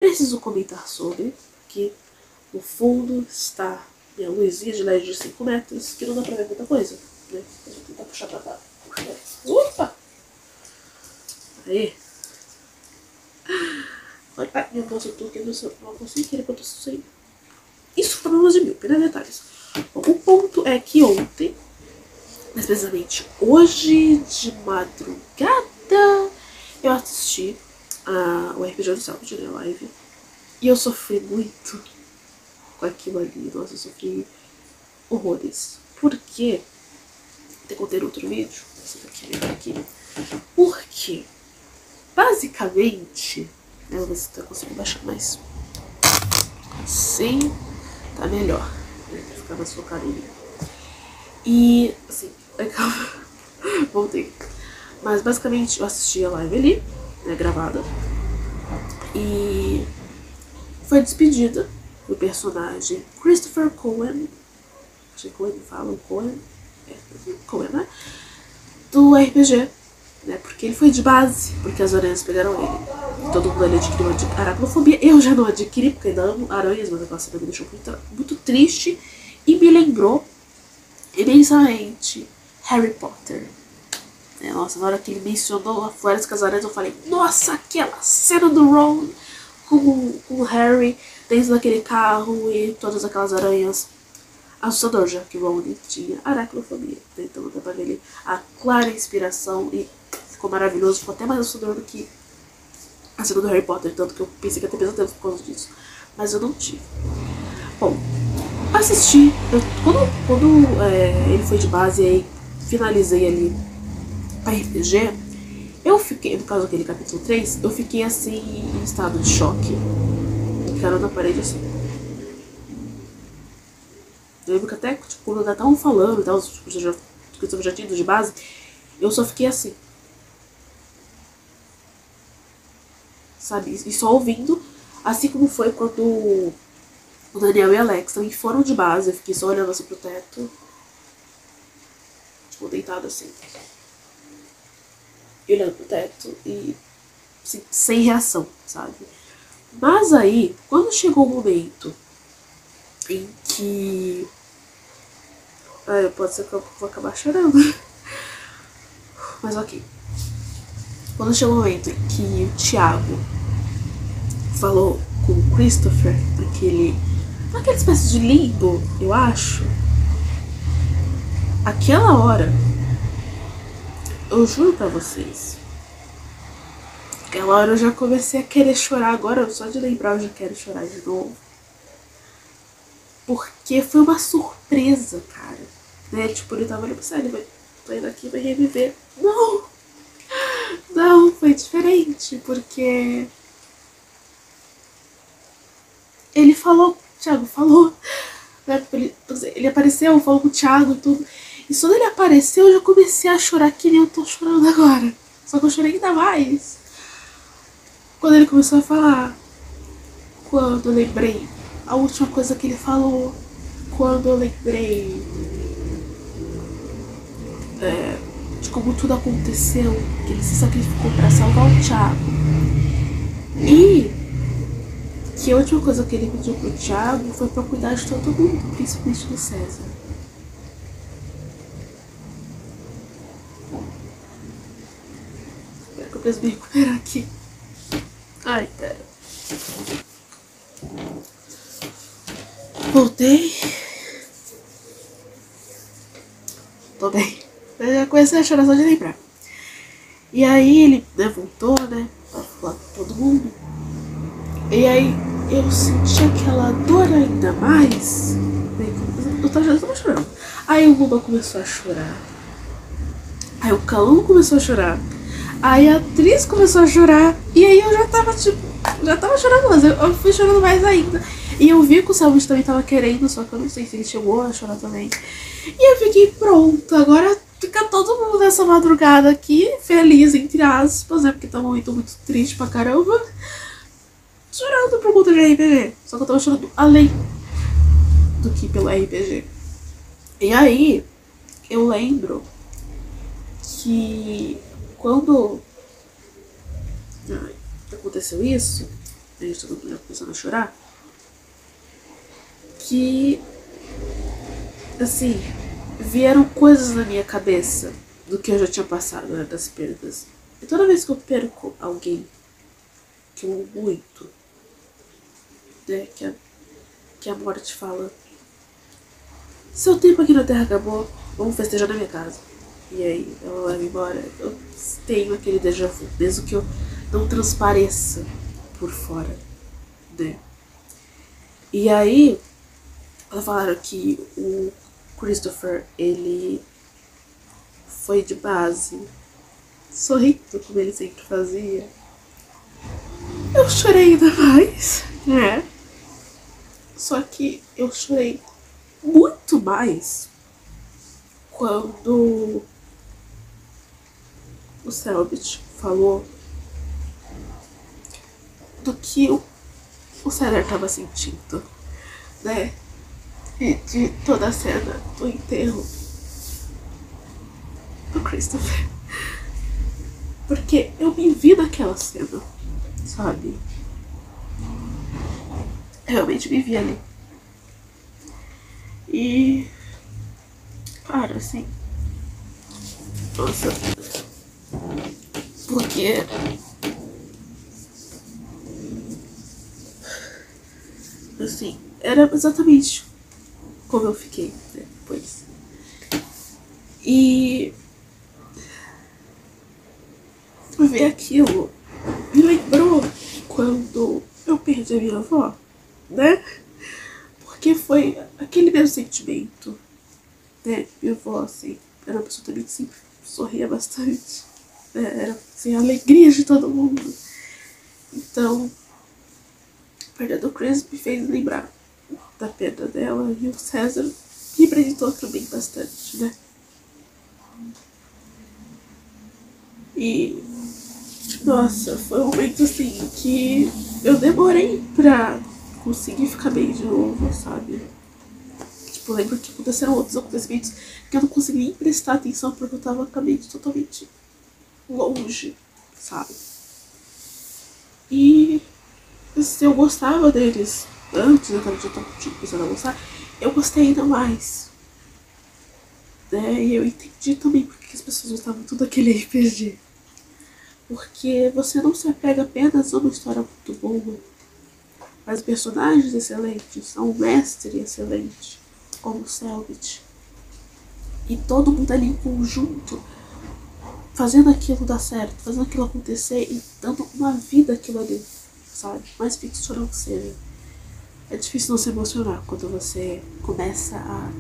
preciso comentar sobre, que no fundo está minha luzinha de LED de 5 metros, que não dá pra ver muita coisa, né? Eu vou tentar puxar pra cá. Opa! Aí. Olha, minha bolsa tudo que eu não consigo querer que eu tô sem. Isso foi problemas de míope, né? Detalhes. Bom, o ponto é que ontem, mais precisamente hoje de madrugada, eu assisti o RPG do Salve, né? Live. E eu sofri muito com aquilo ali. Nossa, eu sofri horrores. Por quê? Até contei no outro vídeo. Esse daqui. Porque, basicamente, eu vou ver se eu consigo baixar mais. Sim, tá melhor. Pra ficar mais focado em mim. E, assim, calma. Voltei. Mas, basicamente, eu assisti a live ali, né, gravada. E foi despedida do personagem Christopher Cohen. Acho que Cohen fala, Cohen. Cohen, né? Do RPG, né? Porque ele foi de base, porque as aranhas pegaram ele. Todo mundo ali adquiriu aracnofobia. Eu já não adquiri, porque ainda amo aranhas, mas aquela cena me deixou muito triste. E me lembrou imensamente Harry Potter. Nossa, na hora que ele mencionou a Floresta das Aranhas, eu falei, nossa, aquela cena do Ron com o Harry dentro daquele carro e todas aquelas aranhas. Assustador, já que o Ron tinha aracnofobia. Então dá pra ver ali a clara inspiração e ficou maravilhoso. Ficou até mais assustador do que a cena do Harry Potter, tanto que eu pensei que ia ter pesadelo por causa disso. Mas eu não tive. Bom, assisti. Quando ele foi de base e aí finalizei ali a RPG, eu fiquei, no caso daquele capítulo 3, eu fiquei assim em estado de choque. Encarando a parede assim. Eu lembro que até tipo, quando ainda estavam falando, tipo, que eu já tinha ido de base, eu só fiquei assim. Sabe? E só ouvindo, assim como foi quando o Daniel e a Alex também foram de base, eu fiquei só olhando assim pro teto. Tipo, deitada assim. E olhando pro teto e assim, sem reação, sabe? Mas aí, quando chegou o momento em que... pode ser que eu vou acabar chorando. Mas ok. Quando chegou o momento em que o Thiago falou com o Christopher, naquela espécie de limbo, eu acho. Aquela hora, eu juro pra vocês, aquela hora eu já comecei a querer chorar. Agora, só de lembrar, eu já quero chorar de novo. Porque foi uma surpresa, cara. Né? Tipo, ele tava ali pensando, ele tô indo aqui, vai reviver. Não, foi diferente, porque ele falou, o Thiago falou, né? Ele apareceu, falou com o Thiago e tudo. E só ele apareceu, eu já comecei a chorar que nem eu tô chorando agora. Só que eu chorei ainda mais quando ele começou a falar. Quando eu lembrei a última coisa que ele falou, quando eu lembrei de como tudo aconteceu, que ele se sacrificou pra salvar o Thiago. E que a última coisa que ele pediu pro Thiago foi pra cuidar de todo mundo, principalmente do César. Espero que eu preciso me recuperar aqui. Ai, pera. Voltei. Tô bem. Eu já comecei a chorar só de lembrar. E aí ele, né, voltou, né, pra falar com todo mundo. E aí eu senti aquela dor ainda mais. Eu tava chorando. Aí o Luba começou a chorar. Aí o Calum começou a chorar. Aí a atriz começou a chorar. E aí eu já tava chorando, mas eu fui chorando mais ainda. E eu vi que o Saúde também tava querendo, só que eu não sei se ele chegou a chorar também. E eu fiquei pronto, agora fica todo mundo nessa madrugada aqui, feliz, entre aspas, né? Porque tá um momento muito triste pra caramba. Chorando por conta de RPG. Só que eu tava chorando além do que pelo RPG. E aí, eu lembro que quando aconteceu isso, a gente todo mundo começando a chorar, que, assim, vieram coisas na minha cabeça do que eu já tinha passado, né, das perdas. E toda vez que eu perco alguém que eu amo muito, né, que a morte fala: seu tempo aqui na Terra acabou, vamos festejar na minha casa. E aí ela vai embora. Eu tenho aquele déjà vu, mesmo que eu não transpareça por fora, né? E aí elas falaram que o Christopher, ele foi de base, sorrindo como ele sempre fazia. Eu chorei ainda mais, né? Só que eu chorei muito mais quando o Selbit falou do que o César estava sentindo, né? E de toda a cena do enterro do Christopher. Porque eu me vi naquela cena, sabe? Realmente me vi ali. E, cara, assim, nossa, porque assim, era exatamente como eu fiquei, né, depois. E ver aquilo me lembrou quando eu perdi a minha avó, né? Porque foi aquele mesmo sentimento, né? Minha avó, assim, era uma pessoa também que sempre sorria bastante, né? Era, assim, a alegria de todo mundo. Então, a perda do Chris me fez lembrar da perda dela, e o César me representou também bastante, né? E, nossa, foi um momento assim que eu demorei pra conseguir ficar bem de novo, sabe? Tipo, eu lembro que aconteceram outros acontecimentos que eu não consegui nem prestar atenção porque eu tava com a mente totalmente longe, sabe? E se eu gostava deles antes, eu já tava começando a gostar, eu gostei ainda mais, né? E eu entendi também porque as pessoas gostavam tudo daquele RPG. Porque você não se apega apenas a uma história muito boa, mas personagens excelentes, a um mestre excelente, como o Selbit. E todo mundo ali em conjunto, fazendo aquilo dar certo, fazendo aquilo acontecer e dando uma vida àquilo ali, sabe? Mais ficcional que seja. É difícil não se emocionar quando você começa a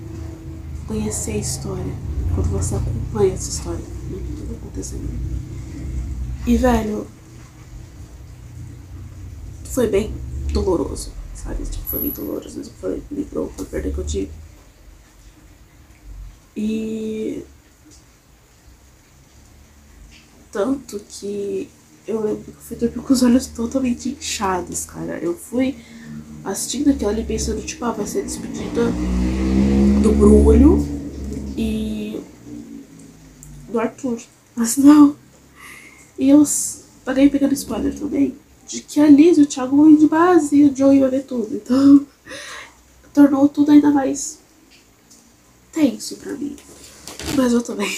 conhecer a história, quando você acompanha essa história, tudo acontecendo. E, velho, foi bem doloroso, sabe? Tipo, foi bem doloroso, mas eu falei, me lembrou, foi a perda que eu tive. E tanto que eu lembro que eu fui dormir com os olhos totalmente inchados, cara. Eu fui assistindo aquilo ali pensando, tipo, vai ser despedida do Brulho e do Arthur. Mas não. E eu paguei pegando spoiler também de que a Liz e o Thiago vão ir de base e o Joey ia ver tudo. Então, tornou tudo ainda mais tenso pra mim. Mas eu também.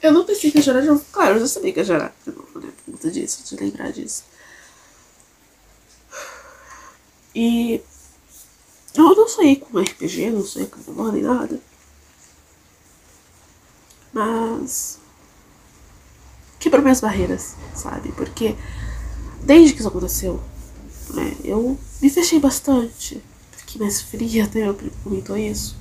Eu não pensei que ia chorar de novo. Claro, eu já sabia que ia chorar de novo, né? Por conta disso, de lembrar disso. E eu não sonhei com RPG, não sonhei com memória nem nada. Mas quebrou minhas barreiras, sabe? Porque desde que isso aconteceu, né, eu me fechei bastante. Fiquei mais fria, até eu comentou isso.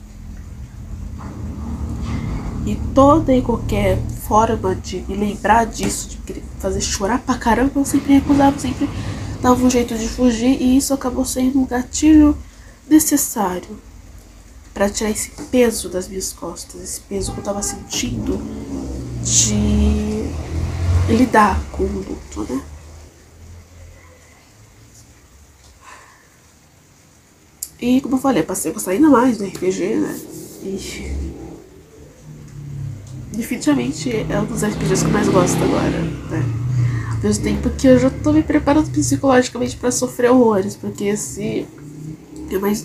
E toda e qualquer forma de me lembrar disso, de querer fazer chorar pra caramba, eu sempre recusava, sempre dava um jeito de fugir. E isso acabou sendo um gatilho necessário pra tirar esse peso das minhas costas, esse peso que eu tava sentindo de lidar com o luto, né? E como eu falei, passei a gostar ainda mais do RPG, né? E definitivamente é um dos RPGs que eu mais gosto agora, né? mesmo tempo que eu já tô me preparando psicologicamente pra sofrer horrores. Porque se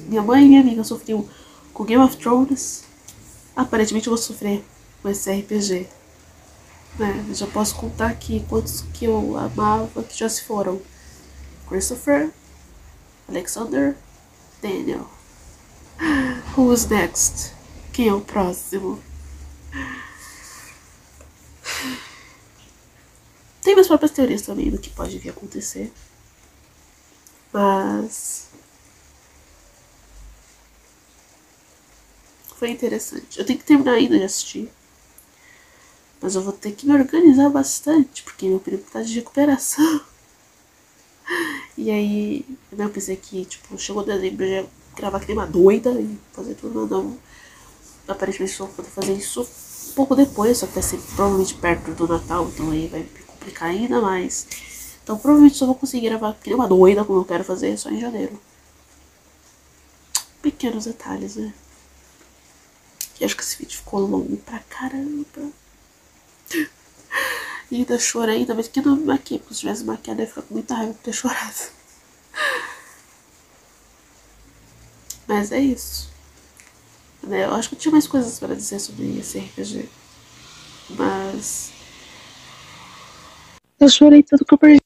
minha mãe e minha amiga sofriam com Game of Thrones, aparentemente eu vou sofrer com esse RPG. Né? Eu já posso contar aqui quantos que eu amava que já se foram. Christopher, Alexander, Daniel. Who's next? Quem é o próximo? Tem minhas próprias teorias também do que pode vir a acontecer. Mas foi interessante. Eu tenho que terminar ainda de assistir. Mas eu vou ter que me organizar bastante, porque meu primo tá de recuperação. E aí, eu pensei que, tipo, chegou dezembro, eu ia gravar que nem uma doida e fazer tudo, mas não. Aparentemente só vou poder fazer isso um pouco depois, só que vai ser provavelmente perto do Natal, então aí vai me complicar ainda mais. Então provavelmente só vou conseguir gravar que nem uma doida, como eu quero fazer, só em janeiro. Pequenos detalhes, né? E acho que esse vídeo ficou longo pra caramba. E ainda chorei, ainda mais que não me maquiei, porque se tivesse maquiado eu ia ficar com muita raiva por ter chorado. Mas é isso. Né? Eu acho que eu tinha mais coisas para dizer sobre esse RPG. Mas eu chorei tanto que eu perdi.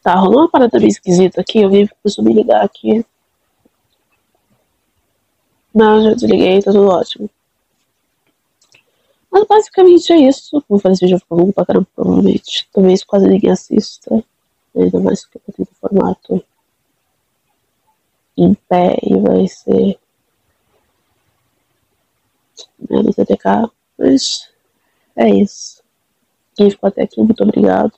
Tá, rolou uma parada meio esquisita aqui, eu vi que começou a me ligar aqui. Não, já desliguei, tá tudo ótimo. Mas basicamente é isso. Como eu falei, esse vídeo ficou longo pra caramba, provavelmente. Talvez quase ninguém assista. Ainda mais que eu vou ter o formato em pé e vai ser no TTK. Mas é isso. Quem ficou até aqui, muito obrigado.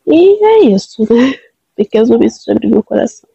E é isso, né? Pequenos momentos de abrir meu coração.